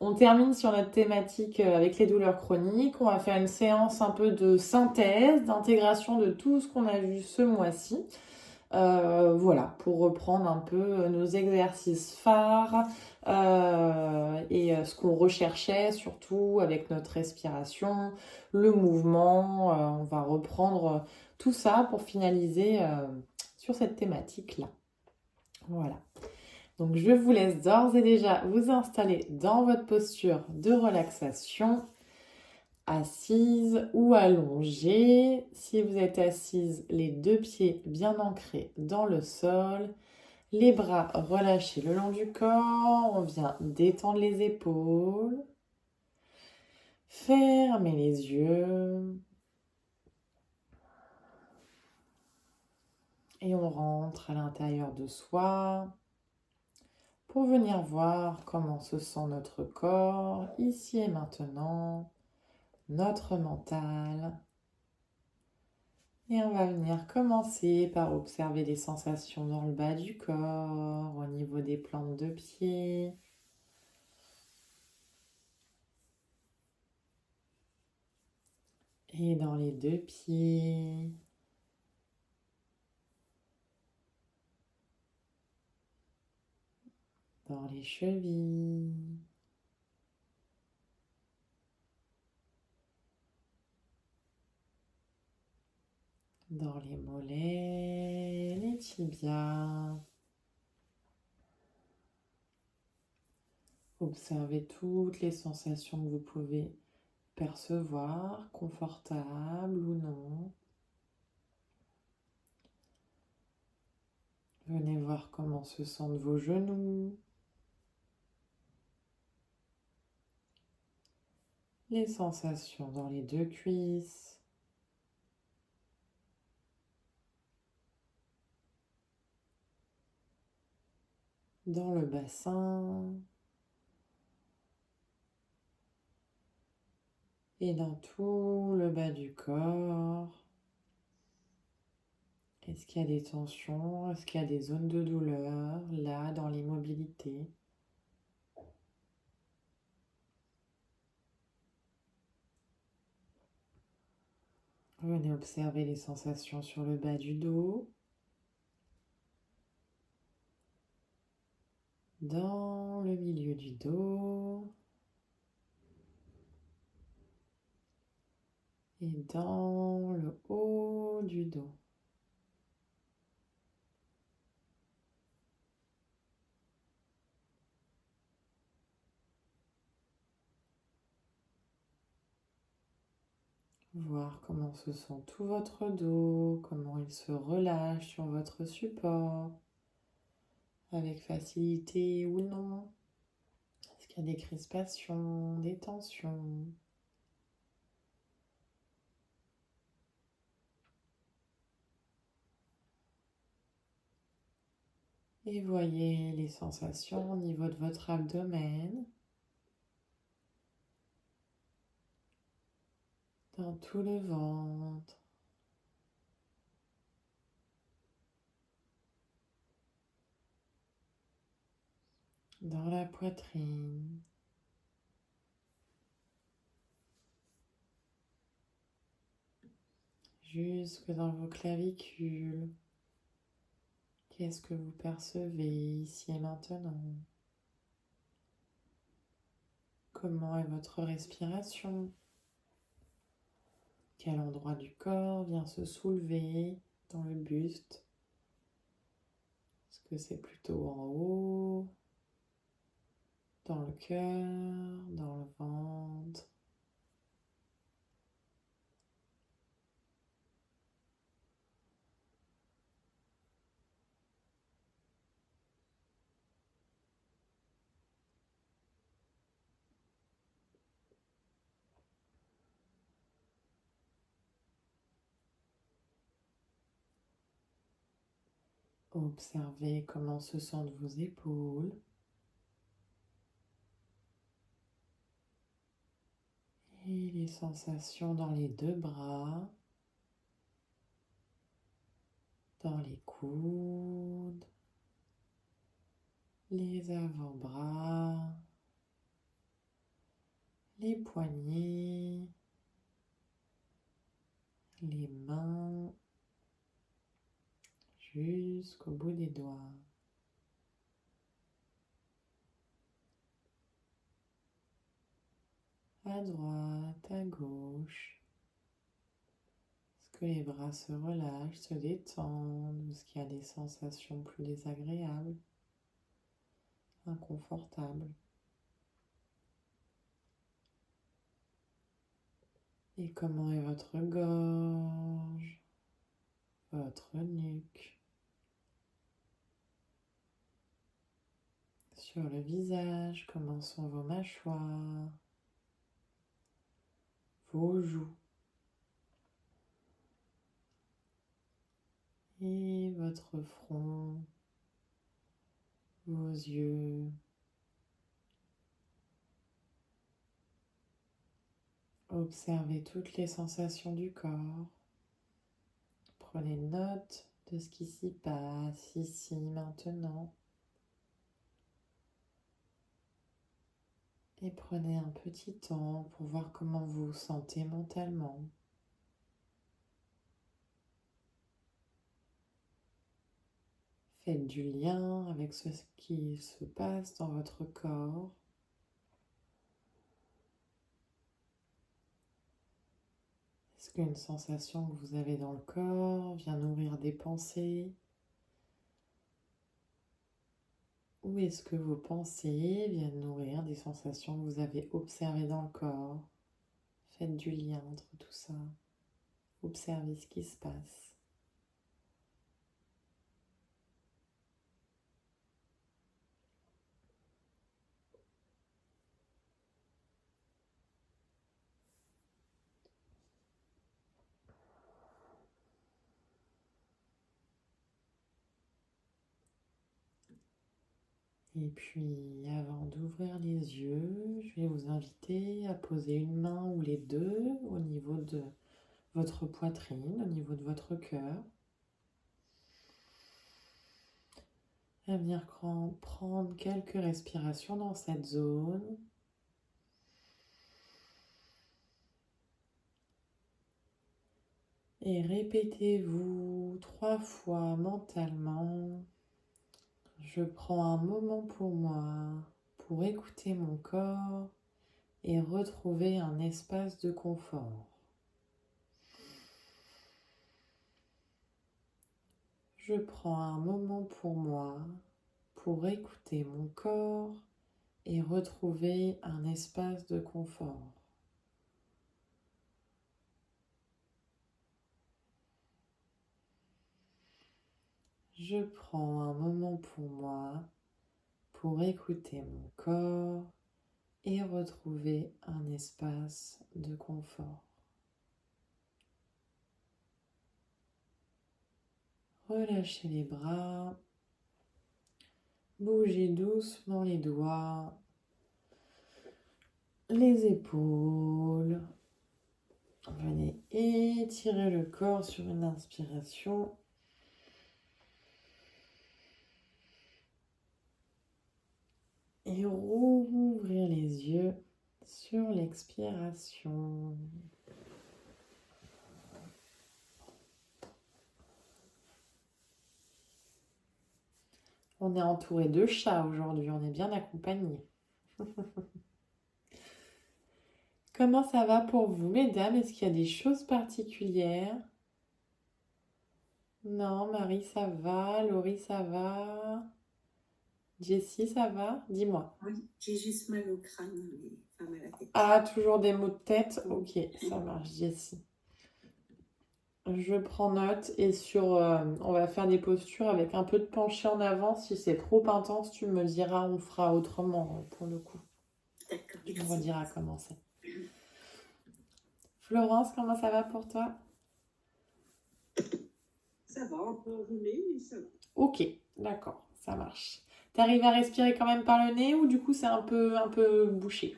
On termine sur notre thématique avec les douleurs chroniques. On va faire une séance un peu de synthèse, d'intégration de tout ce qu'on a vu ce mois-ci. Voilà, pour reprendre un peu nos exercices phares et ce qu'on recherchait, surtout avec notre respiration, le mouvement. On va reprendre tout ça pour finaliser sur cette thématique-là. Voilà. Donc je vous laisse d'ores et déjà vous installer dans votre posture de relaxation, assise ou allongée. Si vous êtes assise, les deux pieds bien ancrés dans le sol, les bras relâchés le long du corps. On vient détendre les épaules, fermer les yeux et on rentre à l'intérieur de soi pour venir voir comment se sent notre corps ici et maintenant, notre mental. Et on va venir commencer par observer les sensations dans le bas du corps, au niveau des plantes de pied. Et dans les deux pieds. Dans les chevilles. Dans les mollets, les tibias. Observez toutes les sensations que vous pouvez percevoir, confortables ou non. Venez voir comment se sentent vos genoux. Les sensations dans les deux cuisses. Dans le bassin. Et dans tout le bas du corps. Est-ce qu'il y a des tensions? Est-ce qu'il y a des zones de douleur là dans l'immobilité? Venez observer les sensations sur le bas du dos, dans le milieu du dos et dans le haut du dos. Voir comment se sent tout votre dos, comment il se relâche sur votre support, avec facilité ou non. Est-ce qu'il y a des crispations, des tensions? Et voyez les sensations au niveau de votre abdomen, dans tout le ventre, dans la poitrine, jusque dans vos clavicules. Qu'est-ce que vous percevez ici et maintenant? Comment est votre respiration? Quel endroit du corps vient se soulever dans le buste? Est-ce que c'est plutôt en haut, dans le cœur, dans le ventre? Observez comment se sentent vos épaules. Et les sensations dans les deux bras, dans les coudes, les avant-bras, les poignets, les mains, jusqu'au bout des doigts. À droite, à gauche. Est-ce que les bras se relâchent, se détendent, ou est-ce qu'il y a des sensations plus désagréables, inconfortables? Et comment est votre gorge, votre nuque, sur le visage, comment sont vos mâchoires, vos joues et votre front, vos yeux. Observez toutes les sensations du corps. Prenez note de ce qui s'y passe ici, maintenant. Et prenez un petit temps pour voir comment vous vous sentez mentalement. Faites du lien avec ce qui se passe dans votre corps. Est-ce qu'une sensation que vous avez dans le corps vient nourrir des pensées? Ou est-ce que vos pensées viennent nourrir des sensations que vous avez observées dans le corps? Faites du lien entre tout ça. Observez ce qui se passe. Et puis, avant d'ouvrir les yeux, je vais vous inviter à poser une main ou les deux au niveau de votre poitrine, au niveau de votre cœur. À venir prendre quelques respirations dans cette zone. Et répétez-vous 3 fois mentalement. Je prends un moment pour moi, pour écouter mon corps et retrouver un espace de confort. Je prends un moment pour moi, pour écouter mon corps et retrouver un espace de confort. Je prends un moment pour moi, pour écouter mon corps et retrouver un espace de confort. Relâchez les bras, bougez doucement les doigts, les épaules. Venez étirer le corps sur une inspiration. Et rouvrir les yeux sur l'expiration. On est entouré de chats aujourd'hui, on est bien accompagnés. Comment ça va pour vous, mesdames? Est-ce qu'il y a des choses particulières? Non, Marie, ça va. Laurie, ça va. Jessie, ça va? Dis-moi. Oui, j'ai juste mal au crâne, mais pas mal à la tête. Ah, toujours des maux de tête? Ok, ça marche, Jessie. Je prends note et on va faire des postures avec un peu de penché en avant. Si c'est trop intense, tu me diras, on fera autrement pour le coup. D'accord, Tu me merci. rediras comment c'est. Florence, comment ça va pour toi? Ça va, un peu enrhumé, mais ça va. Ok, d'accord, ça marche. T'arrives à respirer quand même par le nez ou du coup c'est un peu bouché?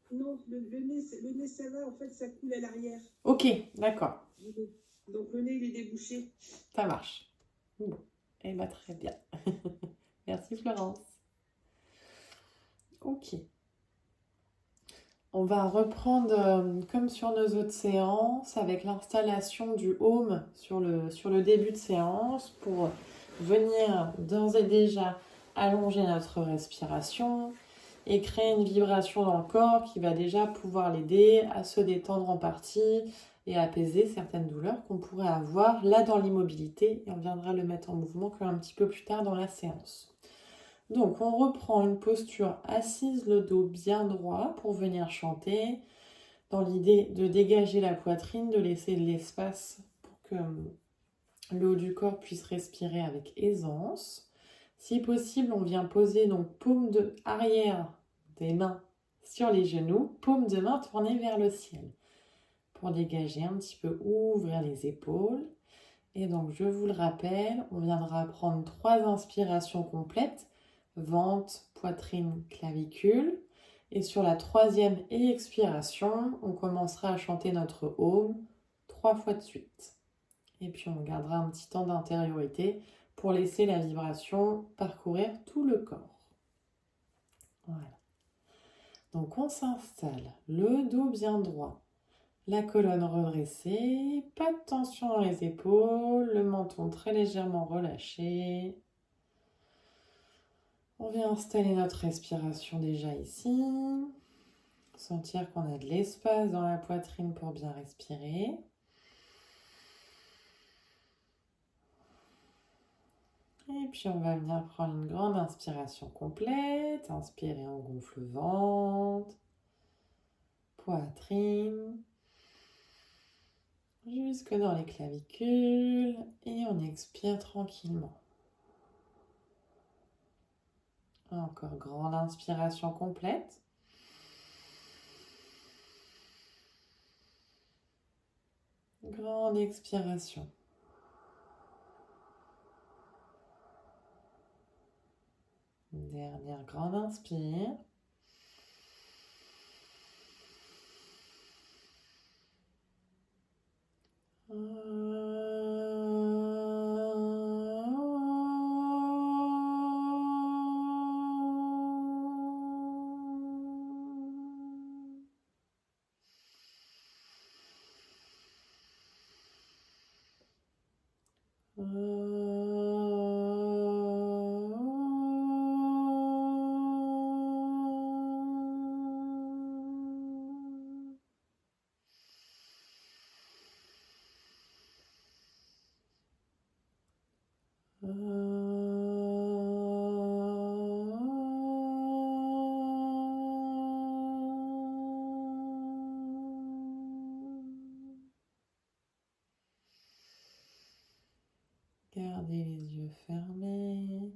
Non, le nez, ça va, en fait, ça coule à l'arrière. Ok, d'accord. Donc le nez, il est débouché. Ça marche. Bon, eh ben, très bien. Merci Florence. Ok. On va reprendre comme sur nos autres séances avec l'installation du home sur le début de séance pour venir d'ores et déjà allonger notre respiration et créer une vibration dans le corps qui va déjà pouvoir l'aider à se détendre en partie et à apaiser certaines douleurs qu'on pourrait avoir là dans l'immobilité, et on viendra le mettre en mouvement qu'un petit peu plus tard dans la séance. Donc on reprend une posture assise, le dos bien droit pour venir chanter, dans l'idée de dégager la poitrine, de laisser de l'espace pour que le haut du corps puisse respirer avec aisance. Si possible, on vient poser donc paume de arrière des mains sur les genoux, paume de main tournée vers le ciel pour dégager un petit peu, ouvrir les épaules. Et donc, je vous le rappelle, on viendra prendre 3 inspirations complètes, ventre, poitrine, clavicule. Et sur la 3e expiration, on commencera à chanter notre home 3 fois de suite. Et puis, on gardera un petit temps d'intériorité pour laisser la vibration parcourir tout le corps. Voilà. Donc, on s'installe, le dos bien droit. La colonne redressée, pas de tension dans les épaules, le menton très légèrement relâché. On vient installer notre respiration déjà ici. Sentir qu'on a de l'espace dans la poitrine pour bien respirer. Et puis on va venir prendre une grande inspiration complète. Inspirer, on gonfle le ventre, poitrine. Jusque dans les clavicules et on expire tranquillement. Encore grande inspiration complète. Grande expiration. Dernière grande inspire. Gardez les yeux fermés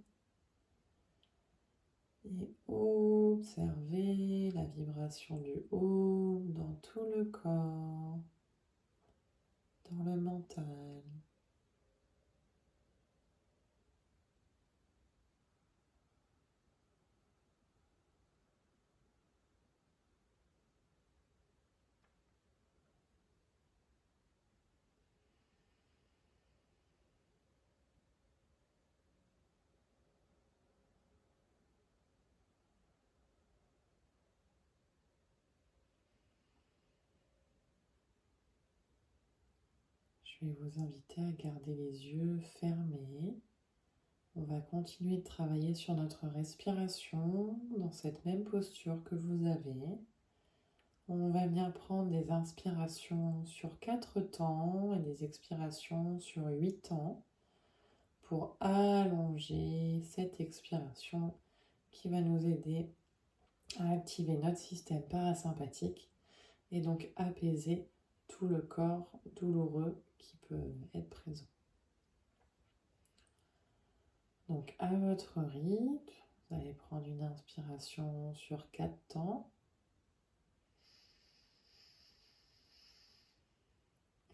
et observez la vibration du haut dans tout le corps, dans le mental. Je vais vous inviter à garder les yeux fermés. On va continuer de travailler sur notre respiration dans cette même posture que vous avez. On va bien prendre des inspirations sur 4 temps et des expirations sur 8 temps pour allonger cette expiration qui va nous aider à activer notre système parasympathique et donc apaiser tout le corps douloureux qui peut être présent. Donc à votre rythme, vous allez prendre une inspiration sur 4 temps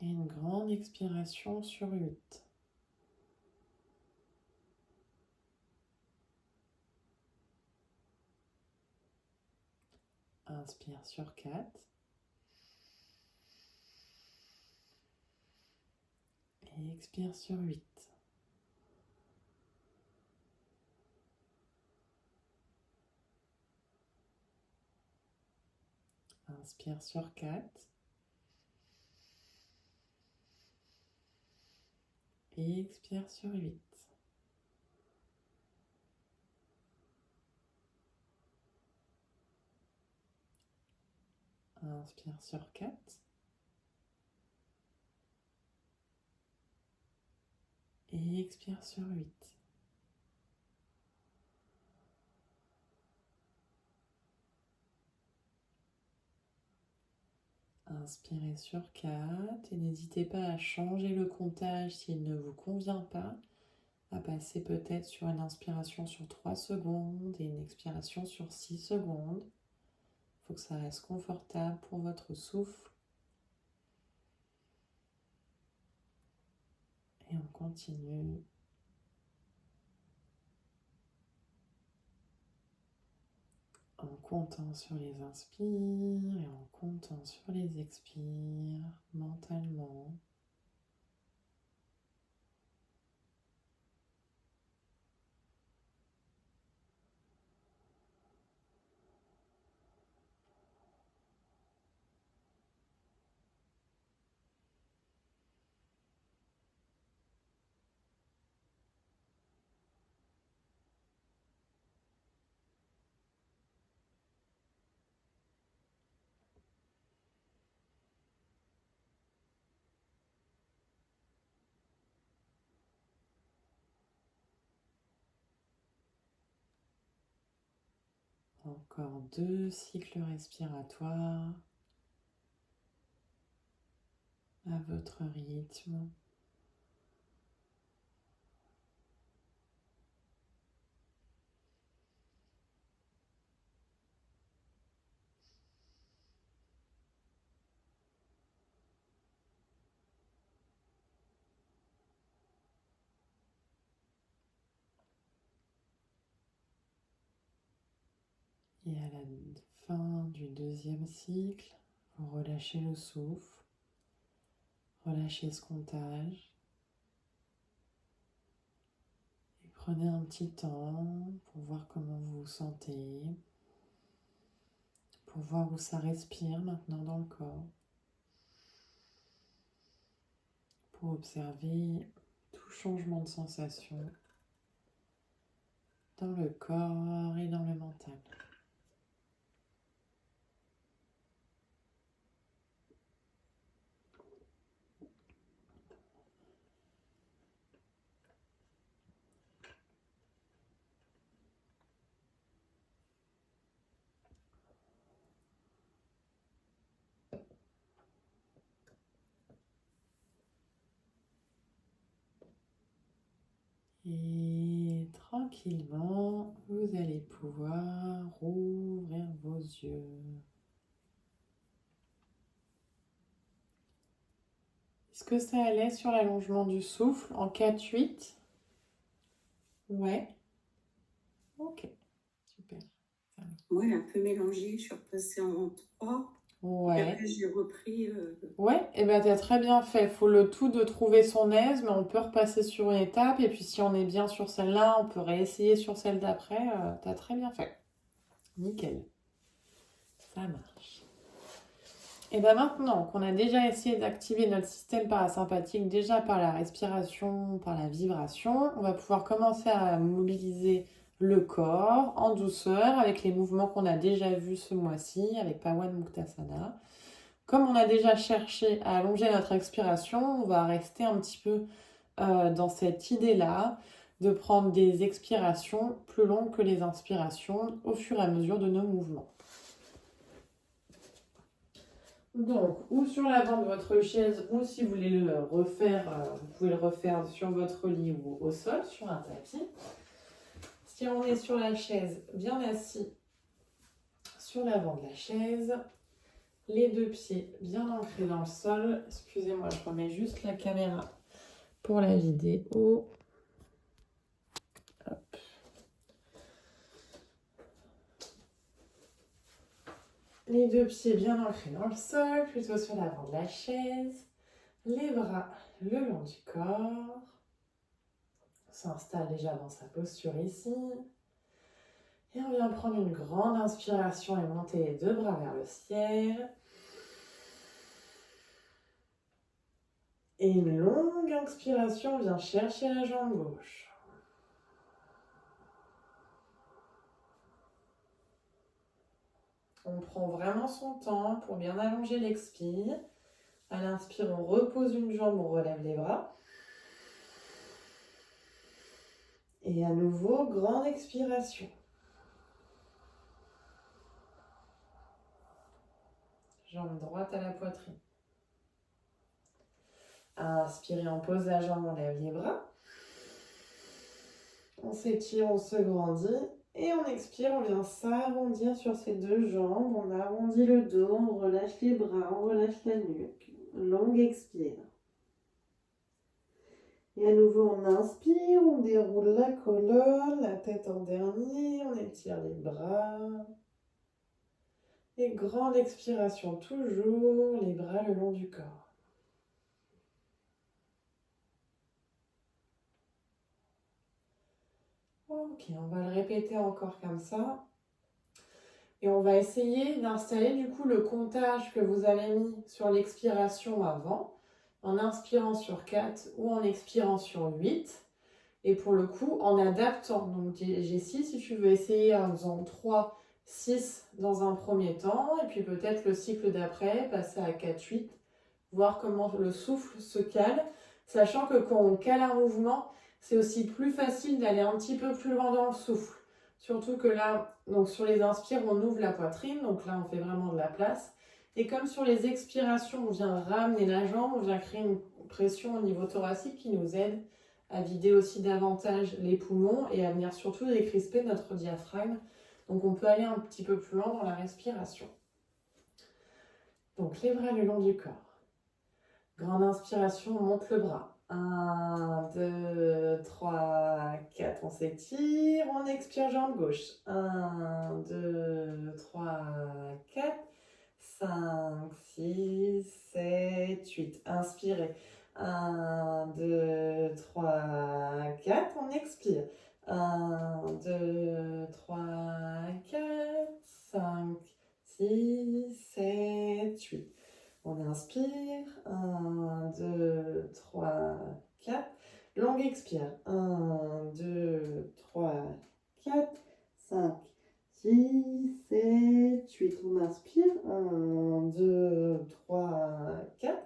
et une grande expiration sur 8. Inspire sur 4 et expire sur 8. Inspire sur 4. Et expire sur 8. Inspire sur 4. Et expire sur 8. Inspirez sur 4 et n'hésitez pas à changer le comptage s'il ne vous convient pas, à passer peut-être sur une inspiration sur 3 secondes et une expiration sur 6 secondes. Il faut que ça reste confortable pour votre souffle. Et on continue. En comptant sur les inspires et en comptant sur les expires mentalement. Encore 2 cycles respiratoires à votre rythme. Et à la fin du deuxième cycle, vous relâchez le souffle, relâchez ce comptage et prenez un petit temps pour voir comment vous vous sentez, pour voir où ça respire maintenant dans le corps, pour observer tout changement de sensation dans le corps et dans le mental. Et tranquillement, vous allez pouvoir rouvrir vos yeux. Est-ce que ça allait sur l'allongement du souffle en 4-8? Ouais. Ok, super. Ouais, un peu mélangé, je suis repassée en 3. Et Ouais. après, j'ai repris. Ouais, et ben t'as très bien fait. Faut le tout de trouver son aise, mais on peut repasser sur une étape. Et puis si on est bien sur celle-là, on peut réessayer sur celle d'après. T'as très bien fait. Nickel. Ça marche. Et bien maintenant qu'on a déjà essayé d'activer notre système parasympathique, déjà par la respiration, par la vibration, on va pouvoir commencer à mobiliser le corps en douceur avec les mouvements qu'on a déjà vus ce mois-ci avec Pawan Muktasana. Comme on a déjà cherché à allonger notre expiration, on va rester un petit peu dans cette idée-là de prendre des expirations plus longues que les inspirations au fur et à mesure de nos mouvements. Donc, ou sur l'avant de votre chaise, ou si vous voulez le refaire, vous pouvez le refaire sur votre lit ou au sol, sur un tapis. Si on est sur la chaise, bien assis sur l'avant de la chaise, les deux pieds bien ancrés dans le sol. Excusez-moi, je remets juste la caméra pour la vidéo. Hop. Les deux pieds bien ancrés dans le sol, plutôt sur l'avant de la chaise. Les bras le long du corps. On s'installe déjà dans sa posture ici. Et on vient prendre une grande inspiration et monter les 2 bras vers le ciel. Et une longue inspiration, on vient chercher la jambe gauche. On prend vraiment son temps pour bien allonger l'expire. À l'inspire, on repose une jambe, on relève les bras. Et à nouveau, grande expiration. Jambe droite à la poitrine. Inspirez, on pose la jambe, on lève les bras. On s'étire, on se grandit. Et on expire, on vient s'arrondir sur ses 2 jambes. On arrondit le dos, on relâche les bras, on relâche la nuque. Longue expire. Et à nouveau, on inspire, on déroule la colonne, la tête en dernier, on étire les bras. Et grande expiration, toujours les bras le long du corps. Ok, on va le répéter encore comme ça. Et on va essayer d'installer du coup le comptage que vous avez mis sur l'expiration avant, en inspirant sur 4 ou en expirant sur 8. Et pour le coup, en adaptant. Donc Jessie, si tu veux essayer en faisant 3, 6 dans un premier temps, et puis peut-être le cycle d'après, passer à 4, 8, voir comment le souffle se cale, sachant que quand on cale un mouvement, c'est aussi plus facile d'aller un petit peu plus loin dans le souffle. Surtout que là, donc sur les inspires, on ouvre la poitrine, donc là on fait vraiment de la place. Et comme sur les expirations, on vient ramener la jambe, on vient créer une pression au niveau thoracique qui nous aide à vider aussi davantage les poumons et à venir surtout décrisper notre diaphragme. Donc on peut aller un petit peu plus loin dans la respiration. Donc les bras le long du corps. Grande inspiration, on monte le bras. 1, 2, 3, 4, on s'étire, on expire jambe gauche. 1, 2, 3, 4, 5, 6, 7, 8. Inspirez. 1, 2, 3, 4, on expire. 1, 2, 3, 4, 5, 6, 7, 8. On inspire, 1, 2, 3, 4. Longue expire, 1, 2, 3, 4, 5, 6, 7, 8. On inspire, 1, 2, 3, 4.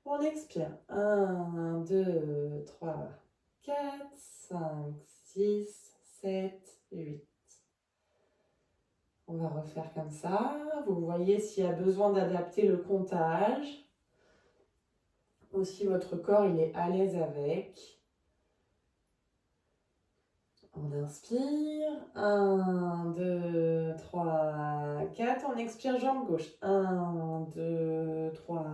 On expire, 1, 2, 3, 4, 5, 6, 7, 8. On va refaire comme ça. Vous voyez s'il y a besoin d'adapter le comptage. Aussi, votre corps, il est à l'aise avec. On inspire. 1, 2, 3, 4. On expire, jambe gauche. 1, 2, 3,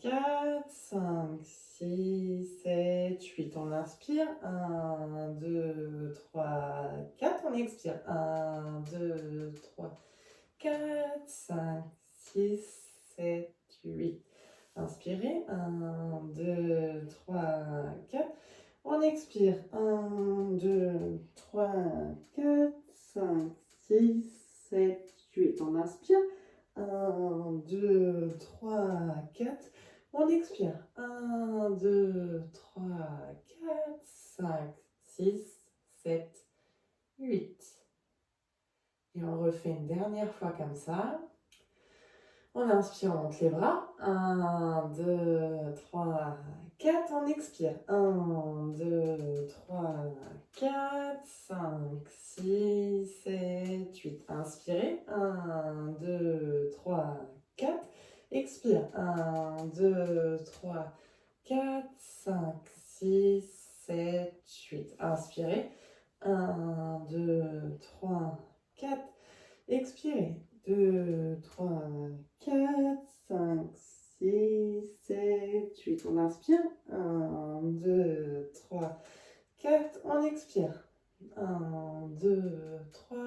4, 5, 6, 7, 8. On inspire. 1, 2, 3, 4. On expire. 1, 2, 3, 4, 5, 6, 7, 8. Inspirez. 1, 2, 3, 4. On expire. 1, 2, 3, 4, 5, 6, 7, 8. On inspire. 1, 2, 3, 4. On expire. 1, 2, 3, 4, 5, 6, 7, 8. Et on refait une dernière fois comme ça. On inspire, on monte les bras. 1, 2, 3, 4. On expire. 1, 2, 3, 4, 5, 6, 7, 8. Inspirez. 1, 2, 3, 4. Expire. 1, 2, 3, 4, 5, 6, 7, 8. Inspirez. 1, 2, 3, 4. Expirez. 2, 3, 4, 5, 6, 7, 8. On inspire. 1, 2, 3, 4. On expire. 1, 2, 3,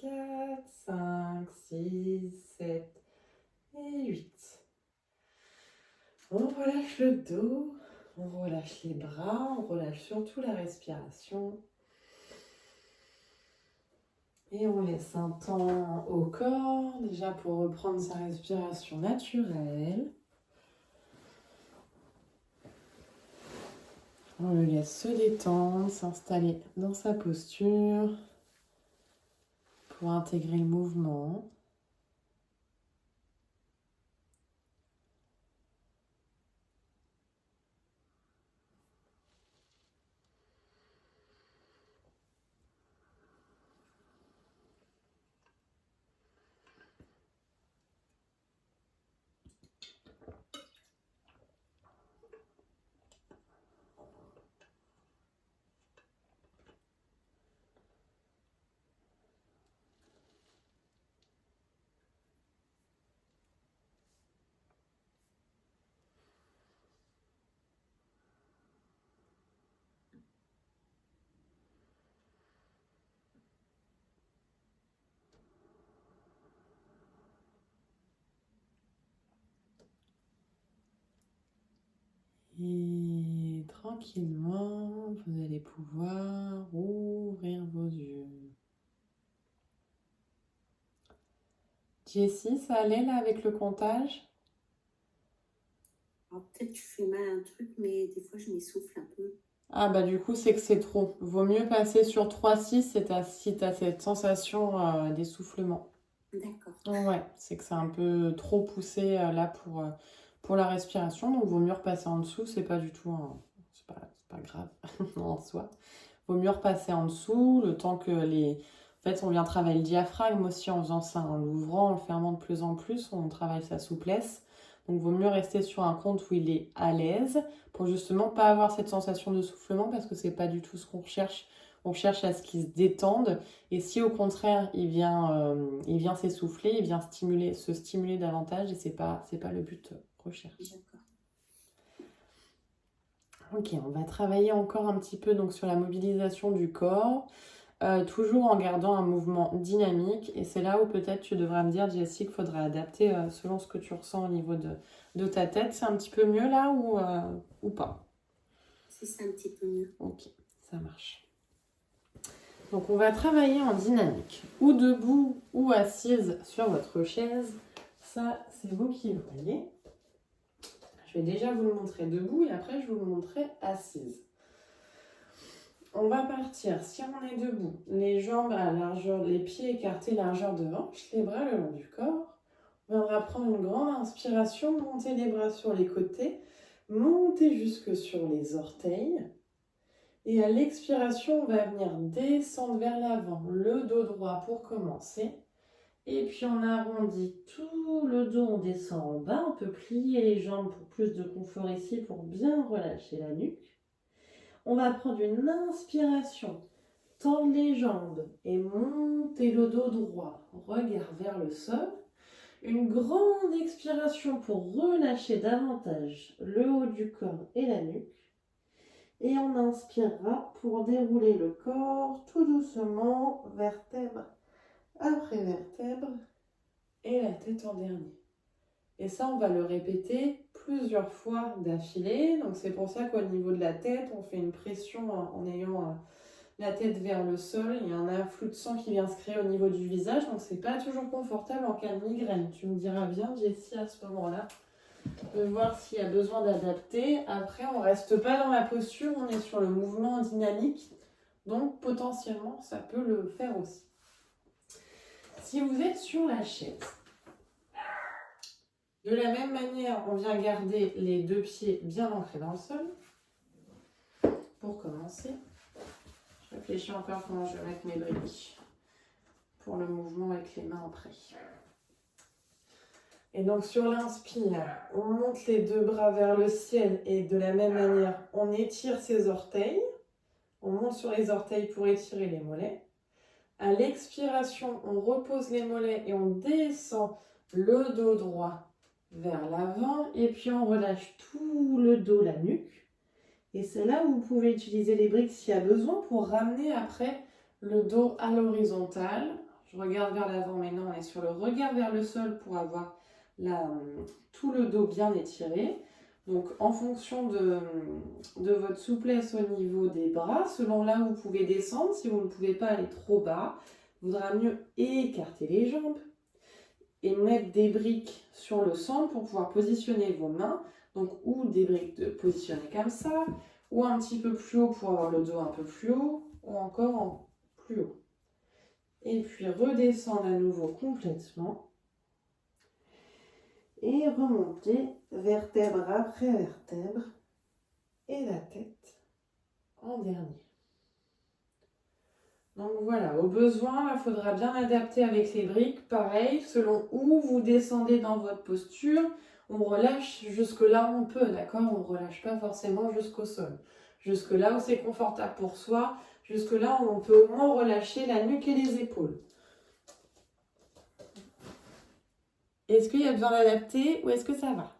4, 5, 6, 7 et 8. On relâche le dos. On relâche les bras. On relâche surtout la respiration. Et on laisse un temps au corps, déjà pour reprendre sa respiration naturelle. On le laisse se détendre, s'installer dans sa posture pour intégrer le mouvement. Et tranquillement, vous allez pouvoir ouvrir vos yeux. Jessie, ça allait là avec le comptage? Alors peut-être je fais mal à un truc, mais des fois je m'essouffle un peu. Ah bah du coup c'est que c'est trop. Vaut mieux passer sur 3-6 si tu as cette sensation d'essoufflement. D'accord. Ouais, c'est que c'est un peu trop poussé là pour la respiration, donc vaut mieux repasser en dessous, c'est pas du tout c'est pas grave en soi. Vaut mieux repasser en dessous, le temps que les... En fait, on vient travailler le diaphragme aussi en faisant ça, en l'ouvrant, en le fermant de plus en plus, on travaille sa souplesse. Donc, vaut mieux rester sur un compte où il est à l'aise pour justement pas avoir cette sensation de soufflement parce que c'est pas du tout ce qu'on recherche. On cherche à ce qu'il se détende et si au contraire il vient s'essouffler, il vient se stimuler davantage et c'est pas le but recherché. D'accord. Ok, on va travailler encore un petit peu donc sur la mobilisation du corps, toujours en gardant un mouvement dynamique. Et c'est là où peut-être tu devras me dire, Jessie, qu'il faudra adapter selon ce que tu ressens au niveau de ta tête. C'est un petit peu mieux là ou pas? C'est un petit peu mieux. Ok, ça marche. Donc on va travailler en dynamique, ou debout ou assise sur votre chaise. Ça, c'est vous qui le voyez. Je vais déjà vous le montrer debout et après je vous le montrerai assise. On va partir, si on est debout, les jambes à largeur, les pieds écartés largeur de hanche, les bras le long du corps. On viendra prendre une grande inspiration, monter les bras sur les côtés, monter jusque sur les orteils. Et à l'expiration, on va venir descendre vers l'avant, le dos droit pour commencer. Et puis on arrondit tout le dos, on descend en bas, on peut plier les jambes pour plus de confort ici, pour bien relâcher la nuque. On va prendre une inspiration, tendre les jambes et monter le dos droit, regard vers le sol. Une grande expiration pour relâcher davantage le haut du corps et la nuque. Et on inspirera pour dérouler le corps tout doucement, vertèbre après vertèbre, et la tête en dernier. Et ça, on va le répéter plusieurs fois d'affilée. Donc c'est pour ça qu'au niveau de la tête, on fait une pression en ayant la tête vers le sol. Il y a un afflux de sang qui vient se créer au niveau du visage. Donc c'est pas toujours confortable en cas de migraine. Tu me diras bien, Jessie, à ce moment-là, de voir s'il y a besoin d'adapter. Après, on reste pas dans la posture, on est sur le mouvement dynamique. Donc potentiellement, ça peut le faire aussi. Si vous êtes sur la chaise, de la même manière, on vient garder les deux pieds bien ancrés dans le sol. Pour commencer, je réfléchis encore comment je vais mettre mes briques pour le mouvement avec les mains après. Et donc sur l'inspire, on monte les deux bras vers le ciel et de la même manière, on étire ses orteils. On monte sur les orteils pour étirer les mollets. À l'expiration, on repose les mollets et on descend le dos droit vers l'avant. Et puis on relâche tout le dos, la nuque. Et c'est là où vous pouvez utiliser les briques s'il y a besoin pour ramener après le dos à l'horizontale. Je regarde vers l'avant, mais non, on est sur le regard vers le sol pour avoir tout le dos bien étiré. Donc en fonction de votre souplesse au niveau des bras, selon là où vous pouvez descendre, si vous ne pouvez pas aller trop bas, Il vaudra mieux écarter les jambes et mettre des briques sur le centre pour pouvoir positionner vos mains. Donc, ou des briques de positionner comme ça, ou un petit peu plus haut pour avoir le dos un peu plus haut, ou encore en plus haut. Et puis redescendre à nouveau complètement. Et remonter vertèbre après vertèbre. Et la tête en dernier. Donc voilà, au besoin, il faudra bien adapter avec les briques. Pareil, selon où vous descendez dans votre posture, on relâche jusque là où on peut, d'accord? On ne relâche pas forcément jusqu'au sol. Jusque là où c'est confortable pour soi, jusque là où on peut au moins relâcher la nuque et les épaules. Est-ce qu'il y a besoin d'adapter ou est-ce que ça va?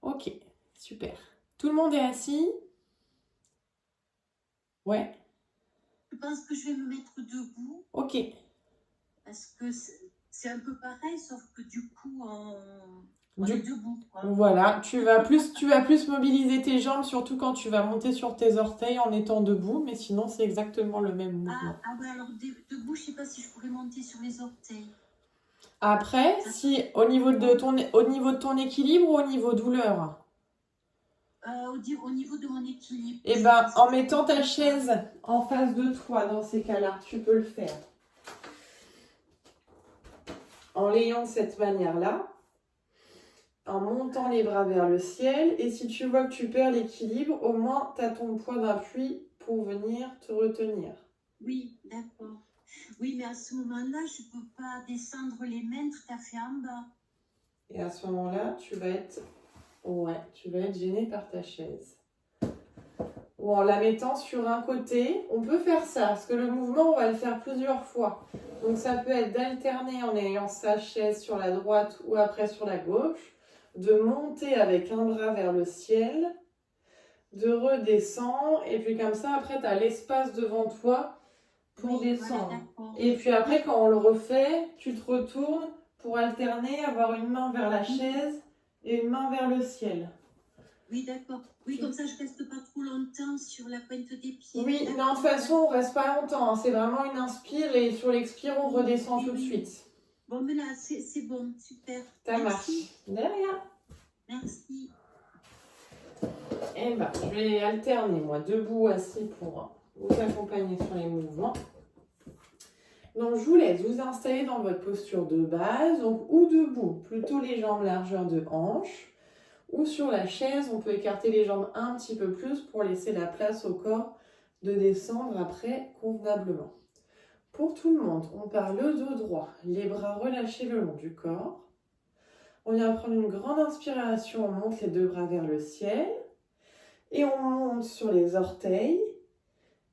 Ok, super. Tout le monde est assis? Ouais. Je pense que je vais me mettre debout Ok. parce que c'est un peu pareil, sauf que du coup, on est debout, quoi. Voilà, tu vas plus mobiliser tes jambes, surtout quand tu vas monter sur tes orteils en étant debout, mais sinon c'est exactement le même mouvement. Ah ouais, alors debout, je sais pas si je pourrais monter sur les orteils. Après, si au niveau de ton équilibre ou au niveau douleur? Au niveau de mon équilibre. Eh ben, en mettant ta chaise en face de toi, dans ces cas-là, tu peux le faire. En l'ayant de cette manière-là, en montant les bras vers le ciel, et si tu vois que tu perds l'équilibre, au moins tu as ton poids d'appui pour venir te retenir. Oui, d'accord. Oui, mais à ce moment-là, je ne peux pas descendre les mains tout à fait en bas. Et à ce moment-là, tu vas être gêné par ta chaise. Ou en la mettant sur un côté, on peut faire ça, parce que le mouvement, on va le faire plusieurs fois. Donc ça peut être d'alterner en ayant sa chaise sur la droite ou après sur la gauche, de monter avec un bras vers le ciel, de redescendre, et puis comme ça, après, tu as l'espace devant toi pour descendre. Voilà, et puis après, quand on le refait, tu te retournes pour alterner, avoir une main vers la chaise et une main vers le ciel. Oui, d'accord. Oui, comme ça, je reste pas trop longtemps sur la pointe des pieds. Oui, non, de toute façon, on reste pas longtemps. C'est vraiment une inspire et sur l'expire, on redescend tout de suite. Bon, mais là, c'est bon, super. Ça marche. De rien. Merci. Eh ben, je vais alterner, moi, debout, assis pour vous accompagner sur les mouvements. Donc, je vous laisse vous installer dans votre posture de base, donc ou debout, plutôt les jambes largeur de hanche, ou sur la chaise, on peut écarter les jambes un petit peu plus pour laisser la place au corps de descendre après convenablement. Pour tout le monde, on part le dos droit, les bras relâchés le long du corps. On vient prendre une grande inspiration, on monte les deux bras vers le ciel et on monte sur les orteils.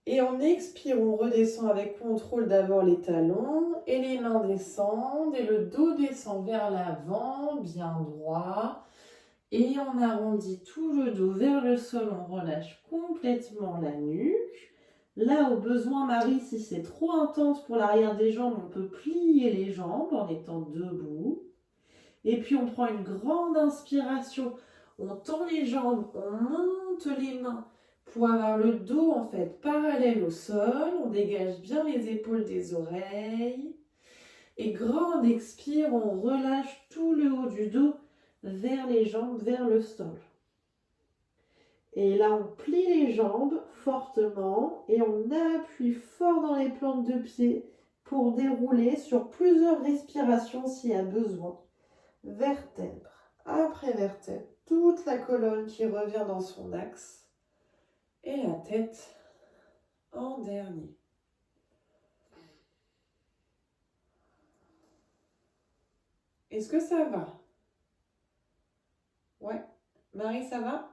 Et on expire, on redescend avec contrôle d'abord les talons et les mains descendent et le dos descend vers l'avant, bien droit. Et on arrondit tout le dos vers le sol, on relâche complètement la nuque. Là, au besoin, Marie, si c'est trop intense pour l'arrière des jambes, on peut plier les jambes en étant debout. Et puis, on prend une grande inspiration. On tend les jambes, on monte les mains pour avoir le dos, en fait, parallèle au sol. On dégage bien les épaules des oreilles. Et grande expire, on relâche tout le haut du dos vers les jambes, vers le sol. Et là, on plie les jambes fortement et on appuie fort dans les plantes de pied pour dérouler sur plusieurs respirations s'il y a besoin. Vertèbre après vertèbre, toute la colonne qui revient dans son axe et la tête en dernier. Est-ce que ça va? Ouais. Marie, ça va?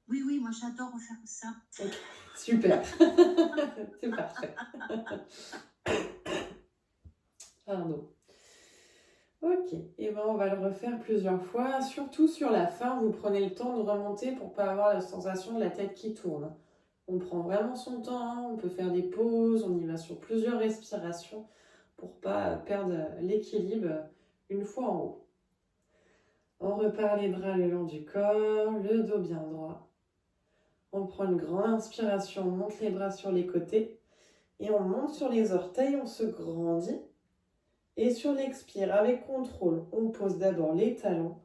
Oui, oui, moi j'adore faire ça. Okay. Super. C'est parfait. Pardon. Ok, et ben on va le refaire plusieurs fois. Surtout sur la fin, vous prenez le temps de remonter pour ne pas avoir la sensation de la tête qui tourne. On prend vraiment son temps, on peut faire des pauses, on y va sur plusieurs respirations pour ne pas perdre l'équilibre une fois en haut. On repart les bras le long du corps, le dos bien droit. On prend une grande inspiration, on monte les bras sur les côtés et on monte sur les orteils, on se grandit. Et sur l'expire, avec contrôle, on pose d'abord les talons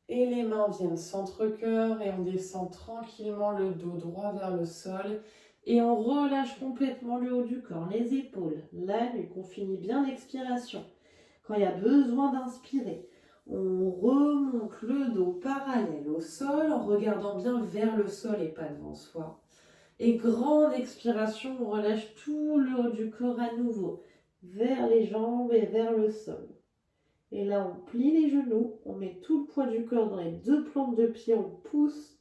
et les mains viennent centre-cœur et on descend tranquillement le dos droit vers le sol et on relâche complètement le haut du corps, les épaules, la nuque. On finit bien l'expiration. Quand il y a besoin d'inspirer, on remonte le dos parallèle au sol en regardant bien vers le sol et pas devant soi. Et grande expiration, on relâche tout le haut du corps à nouveau, vers les jambes et vers le sol. Et là, on plie les genoux, on met tout le poids du corps dans les deux plantes de pied, on pousse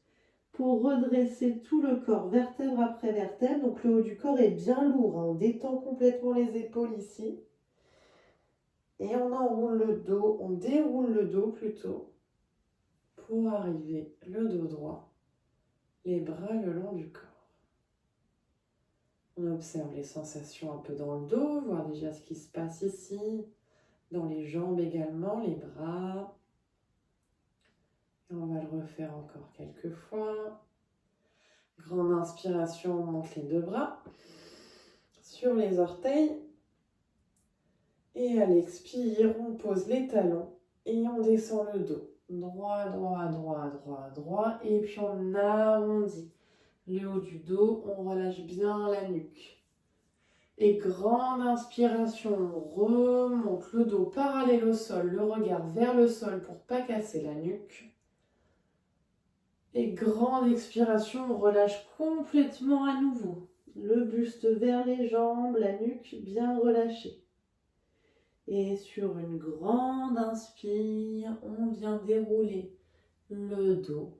pour redresser tout le corps, vertèbre après vertèbre. Donc le haut du corps est bien lourd, hein. On détend complètement les épaules ici. Et on enroule le dos, on déroule le dos plutôt, pour arriver le dos droit, les bras le long du corps. On observe les sensations un peu dans le dos, voir déjà ce qui se passe ici, dans les jambes également, les bras. Et on va le refaire encore quelques fois. Grande inspiration, on monte les deux bras sur les orteils. Et à l'expire, on pose les talons et on descend le dos. Droit, droit, droit, droit, droit. Et puis on arrondit le haut du dos, on relâche bien la nuque. Et grande inspiration, on remonte le dos parallèle au sol, le regard vers le sol pour ne pas casser la nuque. Et grande expiration, on relâche complètement à nouveau. Le buste vers les jambes, la nuque bien relâchée. Et sur une grande inspire, on vient dérouler le dos,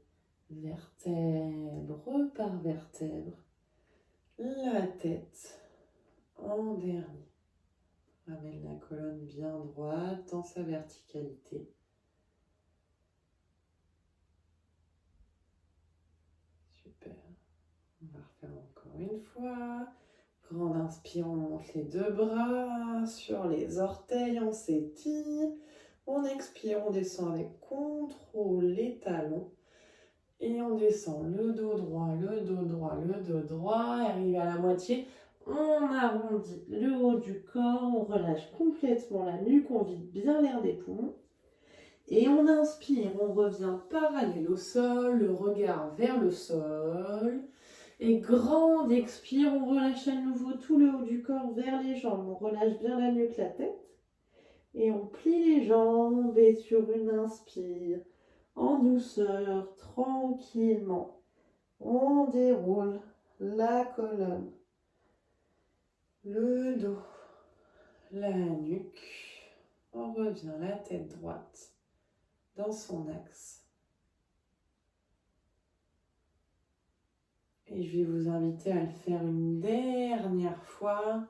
vertèbre par vertèbre, la tête en dernier. Ramène la colonne bien droite dans sa verticalité. Super. On va refaire encore une fois. Grande inspire, on monte les deux bras sur les orteils, on s'étire. On expire, on descend avec contrôle les talons. Et on descend le dos droit, le dos droit, le dos droit. Et arrivé à la moitié, on arrondit le haut du corps, on relâche complètement la nuque, on vide bien l'air des poumons. Et on inspire, on revient parallèle au sol, le regard vers le sol. Et grande expire, on relâche à nouveau tout le haut du corps vers les jambes. On relâche bien la nuque, la tête. Et on plie les jambes et sur une inspire, en douceur, tranquillement, on déroule la colonne, le dos, la nuque. On revient la tête droite dans son axe. Et je vais vous inviter à le faire une dernière fois,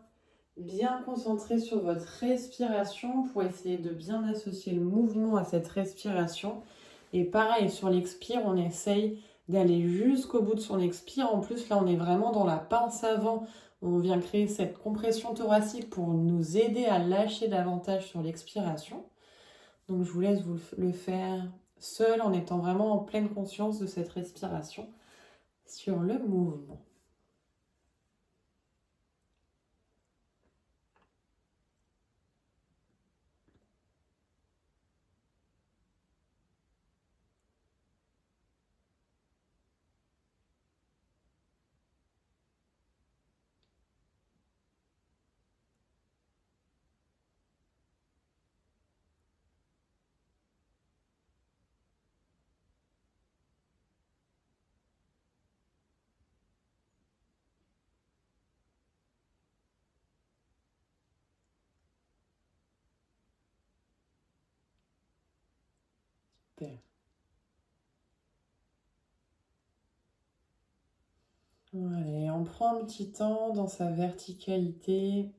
bien concentré sur votre respiration pour essayer de bien associer le mouvement à cette respiration. Et pareil, sur l'expire, on essaye d'aller jusqu'au bout de son expire. En plus, là, on est vraiment dans la pince avant. On vient créer cette compression thoracique pour nous aider à lâcher davantage sur l'expiration. Donc, je vous laisse vous le faire seul en étant vraiment en pleine conscience de cette respiration sur le mouvement. Super. Allez, on prend un petit temps dans sa verticalité,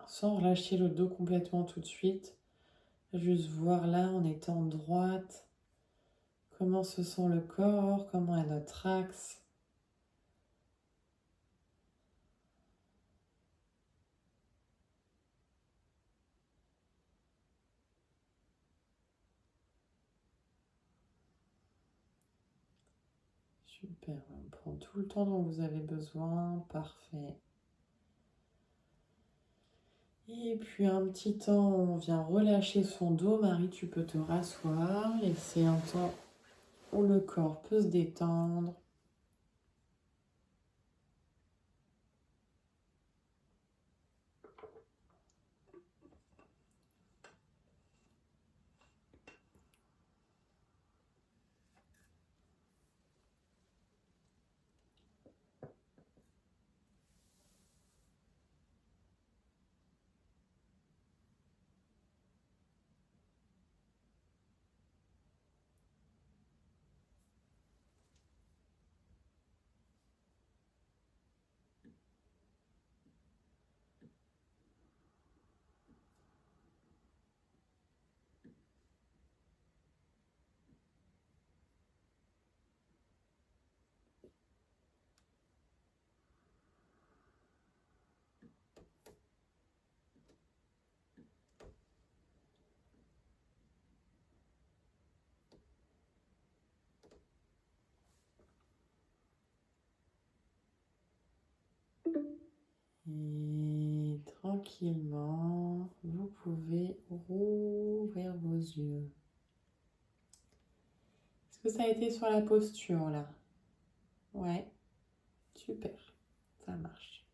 sans relâcher le dos complètement tout de suite. Juste voir là, en étant droite, comment se sent le corps, comment est notre axe. Super, on prend tout le temps dont vous avez besoin, parfait. Et puis un petit temps, on vient relâcher son dos. Marie, tu peux te rasseoir, laisser un temps où le corps peut se détendre. Et tranquillement, vous pouvez rouvrir vos yeux. Est-ce que ça a été sur la posture là? Ouais, super, ça marche.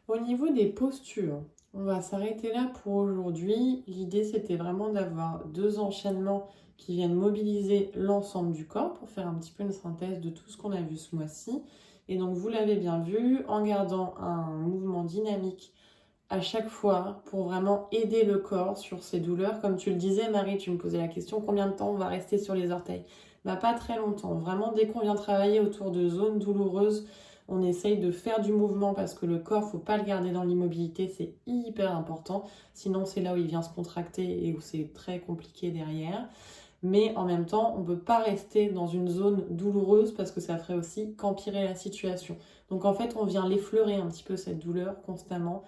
Au niveau des postures, on va s'arrêter là pour aujourd'hui. L'idée, c'était vraiment d'avoir 2 enchaînements qui viennent mobiliser l'ensemble du corps pour faire un petit peu une synthèse de tout ce qu'on a vu ce mois-ci. Et donc, vous l'avez bien vu, en gardant un mouvement dynamique à chaque fois pour vraiment aider le corps sur ces douleurs. Comme tu le disais, Marie, tu me posais la question, combien de temps on va rester sur les orteils? Bah, pas très longtemps. Vraiment, dès qu'on vient travailler autour de zones douloureuses, on essaye de faire du mouvement parce que le corps, faut pas le garder dans l'immobilité, c'est hyper important. Sinon, c'est là où il vient se contracter et où c'est très compliqué derrière. Mais en même temps, on ne peut pas rester dans une zone douloureuse parce que ça ferait aussi qu'empirer la situation. Donc en fait, on vient l'effleurer un petit peu cette douleur constamment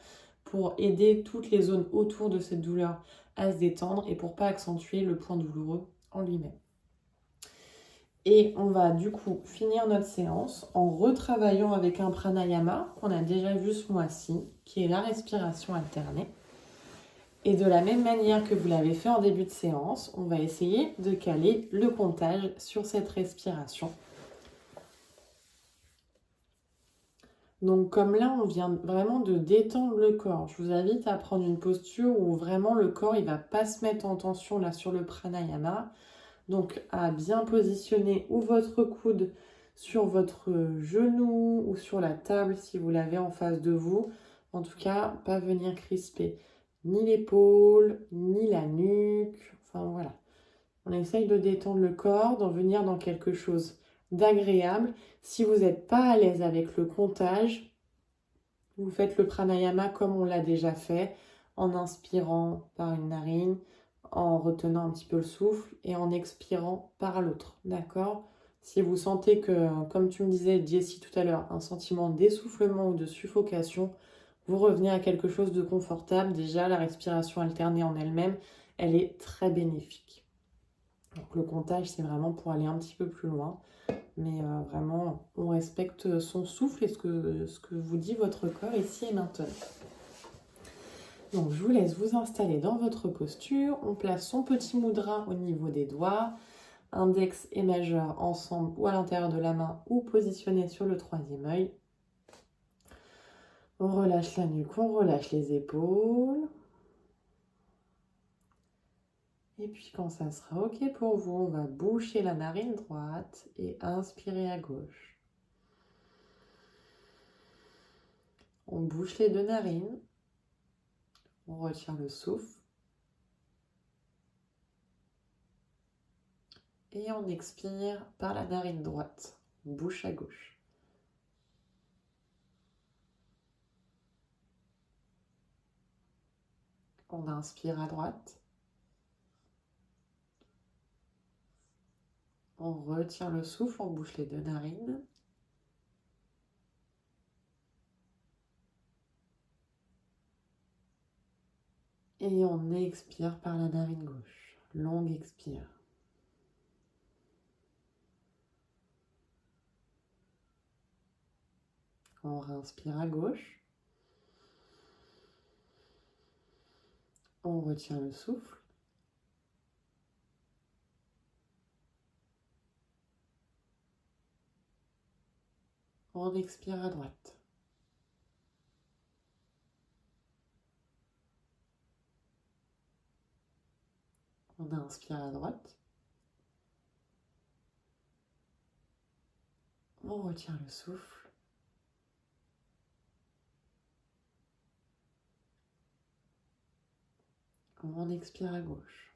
pour aider toutes les zones autour de cette douleur à se détendre et pour pas accentuer le point douloureux en lui-même. Et on va du coup finir notre séance en retravaillant avec un pranayama qu'on a déjà vu ce mois-ci, qui est la respiration alternée. Et de la même manière que vous l'avez fait en début de séance, on va essayer de caler le comptage sur cette respiration. Donc comme là, on vient vraiment de détendre le corps, je vous invite à prendre une posture où vraiment le corps il va pas se mettre en tension là sur le pranayama. Donc à bien positionner ou votre coude sur votre genou ou sur la table si vous l'avez en face de vous. En tout cas, pas venir crisper ni l'épaule, ni la nuque. Enfin voilà. On essaye de détendre le corps, d'en venir dans quelque chose d'agréable. Si vous n'êtes pas à l'aise avec le comptage, vous faites le pranayama comme on l'a déjà fait, en inspirant par une narine, en retenant un petit peu le souffle et en expirant par l'autre. D'accord? Si vous sentez que, comme tu me disais, Jessie, tout à l'heure, un sentiment d'essoufflement ou de suffocation, vous revenez à quelque chose de confortable. Déjà, la respiration alternée en elle-même, elle est très bénéfique. Donc le comptage, c'est vraiment pour aller un petit peu plus loin. Mais vraiment, on respecte son souffle et ce que vous dit votre corps ici et maintenant. Donc je vous laisse vous installer dans votre posture. On place son petit mudra au niveau des doigts, index et majeur ensemble ou à l'intérieur de la main ou positionné sur le 3e œil. On relâche la nuque, on relâche les épaules. Et puis quand ça sera OK pour vous, on va boucher la narine droite et inspirer à gauche. On bouche les 2 narines. On retient le souffle. Et on expire par la narine droite, bouche à gauche. On inspire à droite. On retient le souffle, on bouche les 2 narines. Et on expire par la narine gauche. Longue expire. On respire à gauche. On retient le souffle. On expire à droite. On inspire à droite. On retient le souffle. On expire à gauche.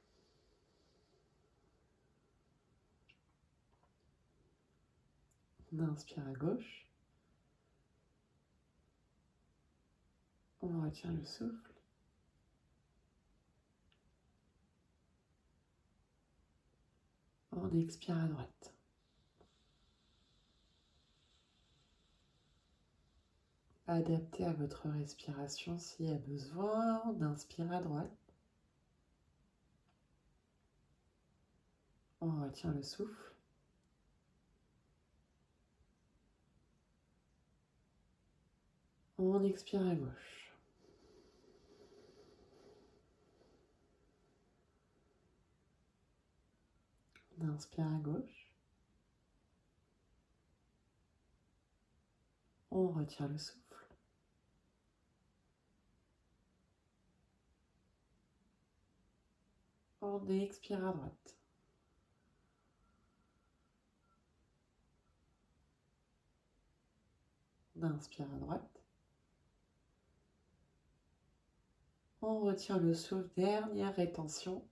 On inspire à gauche. On retient le souffle. On expire à droite. Adaptez à votre respiration s'il y a besoin. On inspire à droite. On retient le souffle. On expire à gauche. On inspire à gauche. On retient le souffle. On expire à droite. On inspire à droite. On retient le souffle, dernière rétention.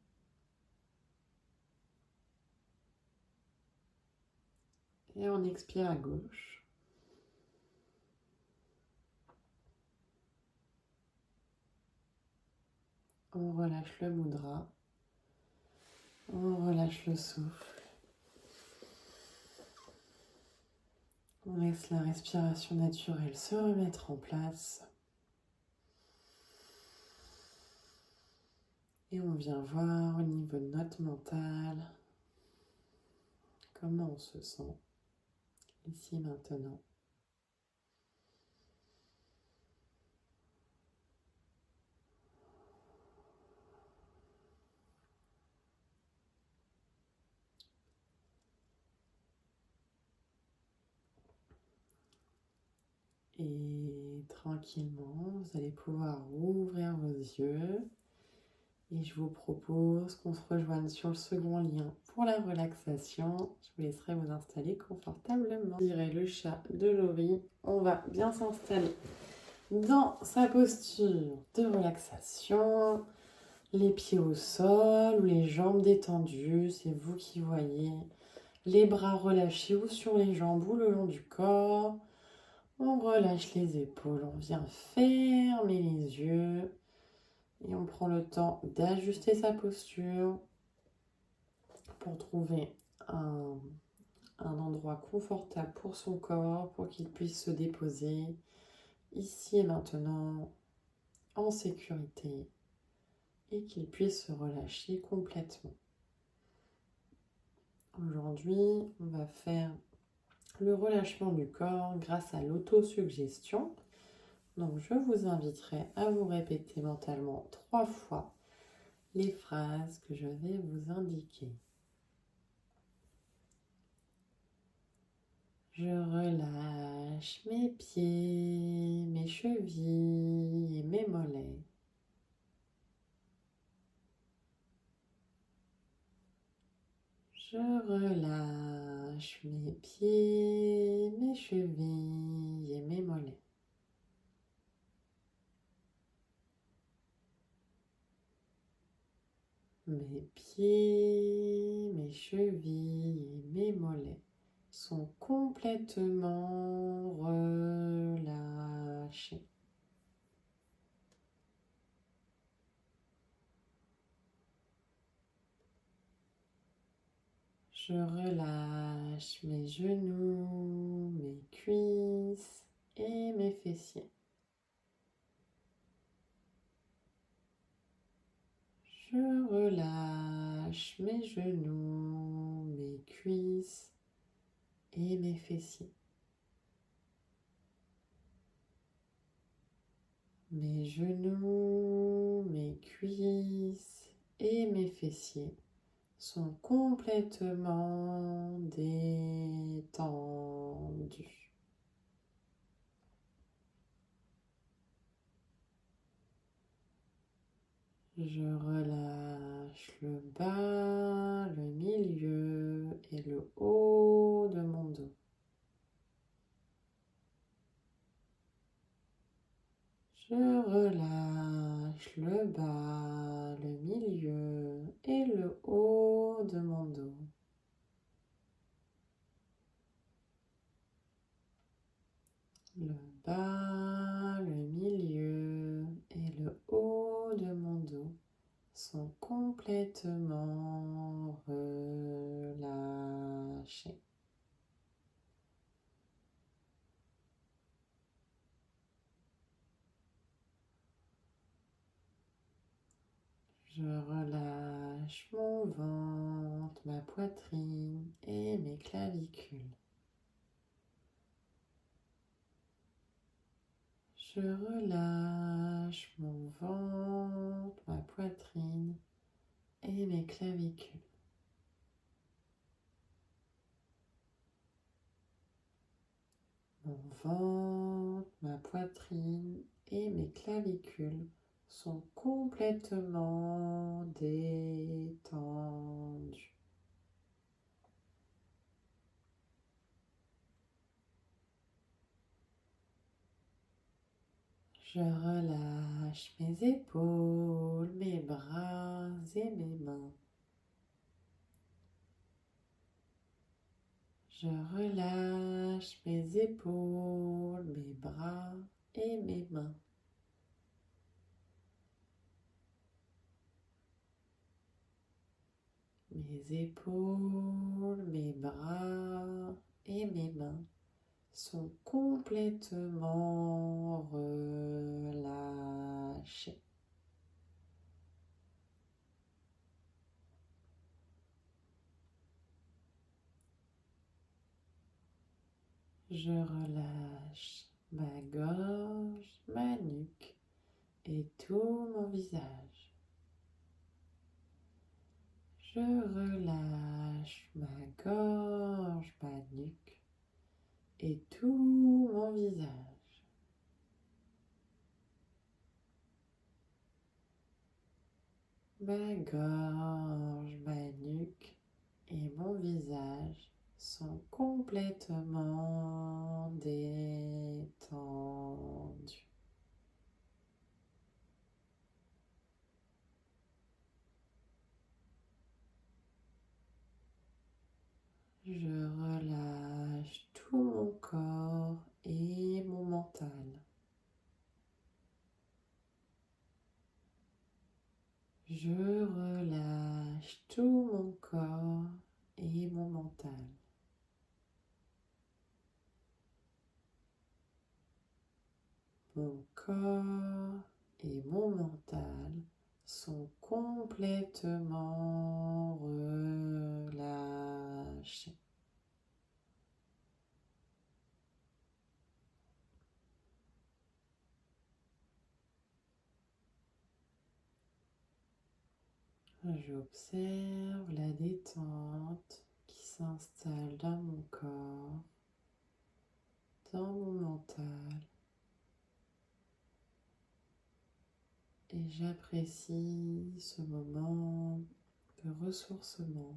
Et on expire à gauche. On relâche le mudra. On relâche le souffle. On laisse la respiration naturelle se remettre en place. Et on vient voir au niveau de notre mental comment on se sent ici maintenant. Et tranquillement, vous allez pouvoir ouvrir vos yeux. Et je vous propose qu'on se rejoigne sur le second lien pour la relaxation. Je vous laisserai vous installer confortablement. Je dirais le chat de Laurie. On va bien s'installer dans sa posture de relaxation. Les pieds au sol ou les jambes détendues, c'est vous qui voyez. Les bras relâchés ou sur les jambes ou le long du corps. On relâche les épaules, on vient fermer les yeux. Et on prend le temps d'ajuster sa posture pour trouver un endroit confortable pour son corps, pour qu'il puisse se déposer ici et maintenant en sécurité et qu'il puisse se relâcher complètement. Aujourd'hui, on va faire le relâchement du corps grâce à l'autosuggestion. Donc, je vous inviterai à vous répéter mentalement 3 fois les phrases que je vais vous indiquer. Je relâche mes pieds, mes chevilles et mes mollets. Je relâche mes pieds, mes chevilles et mes mollets. Mes pieds, mes chevilles et mes mollets sont complètement relâchés. Je relâche mes genoux, mes cuisses et mes fessiers. Je relâche mes genoux, mes cuisses et mes fessiers. Mes genoux, mes cuisses et mes fessiers sont complètement détendus. Je relâche le bas, le milieu et le haut de mon dos. Je relâche le bas, le milieu et le haut de mon dos. Le bas, le milieu et le haut de mon dos sont complètement relâchés. Je relâche mon ventre, ma poitrine et mes clavicules. Je relâche mon ventre, ma poitrine et mes clavicules. Mon ventre, ma poitrine et mes clavicules sont complètement détendus. Je relâche mes épaules, mes bras et mes mains. Je relâche mes épaules, mes bras et mes mains. Mes épaules, mes bras et mes mains sont complètement relâchés. Je relâche ma gorge, ma nuque et tout mon visage. Je relâche ma gorge, ma nuque et tout mon visage. Ma gorge, ma nuque et mon visage sont complètement détendus. Je relâche tout mon corps et mon mental. Je relâche tout mon corps et mon mental. Mon corps et mon mental sont complètement relâchés. J'observe la détente qui s'installe dans mon corps, dans mon mental, et j'apprécie ce moment de ressourcement.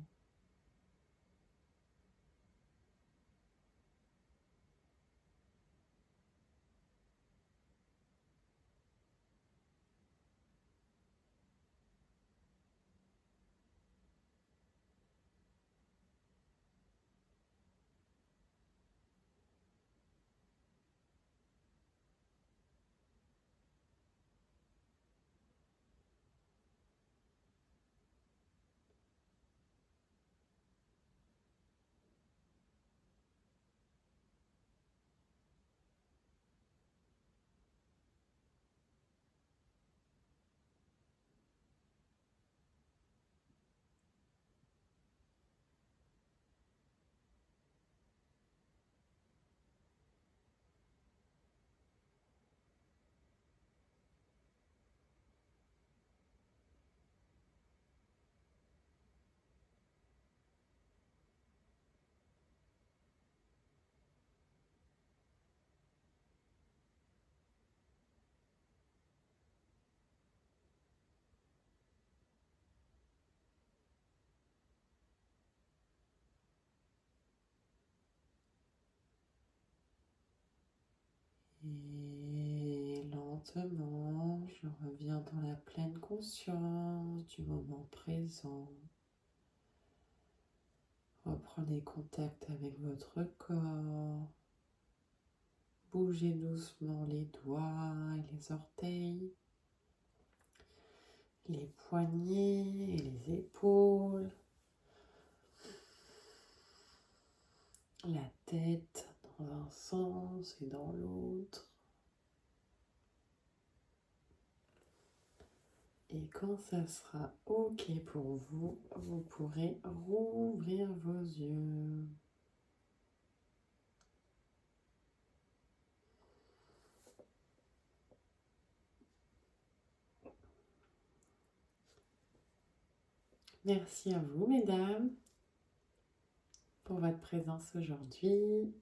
Et lentement, je reviens dans la pleine conscience du moment présent. Reprenez contact avec votre corps. Bougez doucement les doigts et les orteils, les poignets et les épaules, la tête dans un sens et dans l'autre. Et quand ça sera OK pour vous, vous pourrez rouvrir vos yeux. Merci à vous, mesdames, pour votre présence aujourd'hui.